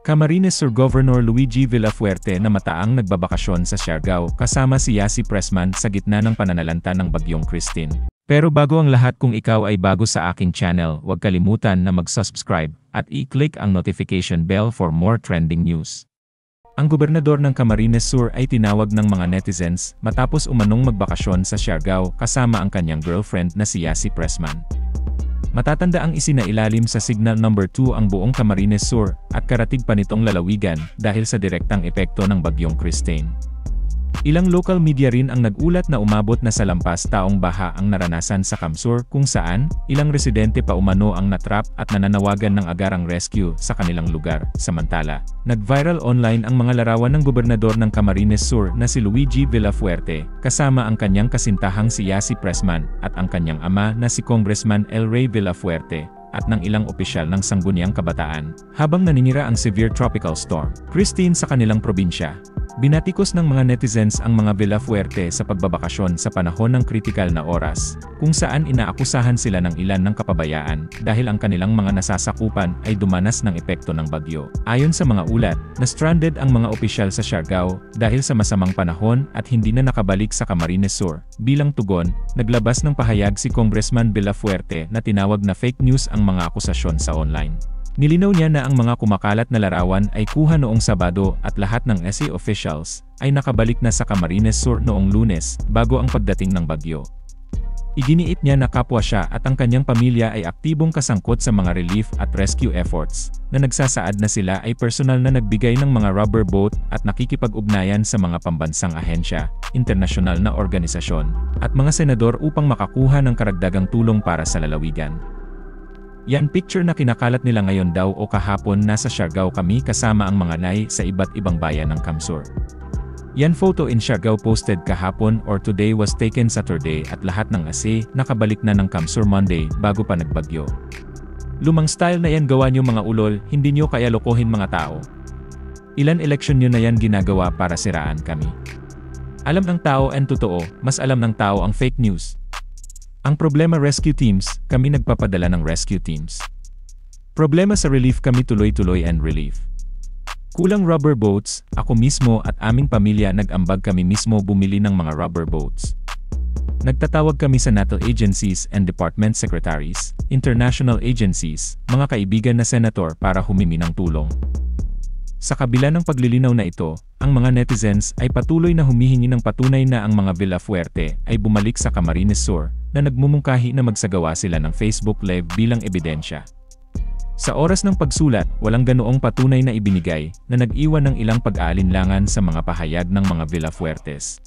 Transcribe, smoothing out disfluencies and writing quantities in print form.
Camarines Sur Governor Luigi Villafuerte na mataang nagbabakasyon sa Siargao kasama si Yasi Pressman sa gitna ng pananalanta ng Bagyong Christine. Pero bago ang lahat, kung ikaw ay bago sa aking channel, huwag kalimutan na mag-subscribe at i-click ang notification bell for more trending news. Ang gobernador ng Camarines Sur ay tinawag ng mga netizens matapos umanong magbakasyon sa Siargao kasama ang kanyang girlfriend na si Yasi Pressman. Matatanda ang isinailalim sa Signal No. 2 ang buong Camarines Sur at karatig pa nitong lalawigan dahil sa direktang epekto ng Bagyong Christine. Ilang local media rin ang nagulat na umabot na sa lampas taong baha ang naranasan sa Camsur, kung saan ilang residente pa umano ang natrap at nananawagan ng agarang rescue sa kanilang lugar. Samantala, nag-viral online ang mga larawan ng gobernador ng Camarines Sur na si Luigi Villafuerte, kasama ang kanyang kasintahang si Yasi Pressman at ang kanyang ama na si Congressman El Rey Villafuerte, at ng ilang opisyal ng Sangguniang Kabataan, habang naninira ang severe tropical storm Christine sa kanilang probinsya. Binatikos ng mga netizens ang mga Villafuerte sa pagbabakasyon sa panahon ng kritikal na oras, kung saan inaakusahan sila ng ilan ng kapabayaan dahil ang kanilang mga nasasakupan ay dumanas ng epekto ng bagyo. Ayon sa mga ulat, na-stranded ang mga opisyal sa Siargao dahil sa masamang panahon at hindi na nakabalik sa Camarines Sur. Bilang tugon, naglabas ng pahayag si Congressman Villafuerte na tinawag na fake news ang mga akusasyon sa online. Nilinaw niya na ang mga kumakalat na larawan ay kuha noong Sabado at lahat ng SA officials ay nakabalik na sa Camarines Sur noong Lunes bago ang pagdating ng bagyo. Iginiit niya na kapwa siya at ang kanyang pamilya ay aktibong kasangkot sa mga relief at rescue efforts, na nagsasaad na sila ay personal na nagbigay ng mga rubber boat at nakikipag-ugnayan sa mga pambansang ahensya, internasyonal na organisasyon, at mga senador upang makakuha ng karagdagang tulong para sa lalawigan. Yan picture na kinakalat nila ngayon daw o kahapon. Nasa Siargao kami kasama ang mga nay sa iba't ibang bayan ng Camsur. Yan photo in Siargao posted kahapon or today was taken Saturday at lahat ng AC nakabalik na ng Camsur Monday bago pa nagbagyo. Lumang style na yan gawa nyo mga ulol, hindi nyo kaya lokohin mga tao. Ilan eleksyon nyo na yan ginagawa para siraan kami. Alam ng tao ang totoo, mas alam ng tao ang fake news. Ang problema rescue teams, kami nagpapadala ng rescue teams. Problema sa relief, kami tuloy-tuloy and relief. Kulang rubber boats, ako mismo at aming pamilya nag-ambag, kami mismo bumili ng mga rubber boats. Nagtatawag kami sa national agencies and department secretaries, international agencies, mga kaibigan na senator para humingi ng tulong. Sa kabila ng paglilinaw na ito, ang mga netizens ay patuloy na humihingi ng patunay na ang mga Villafuerte ay bumalik sa Camarines Sur, na nagmumungkahi na magsagawa sila ng Facebook Live bilang ebidensya. Sa oras ng pagsulat, walang ganoong patunay na ibinigay, na nag-iwan ng ilang pag-aalinlangan sa mga pahayag ng mga Villafuertes.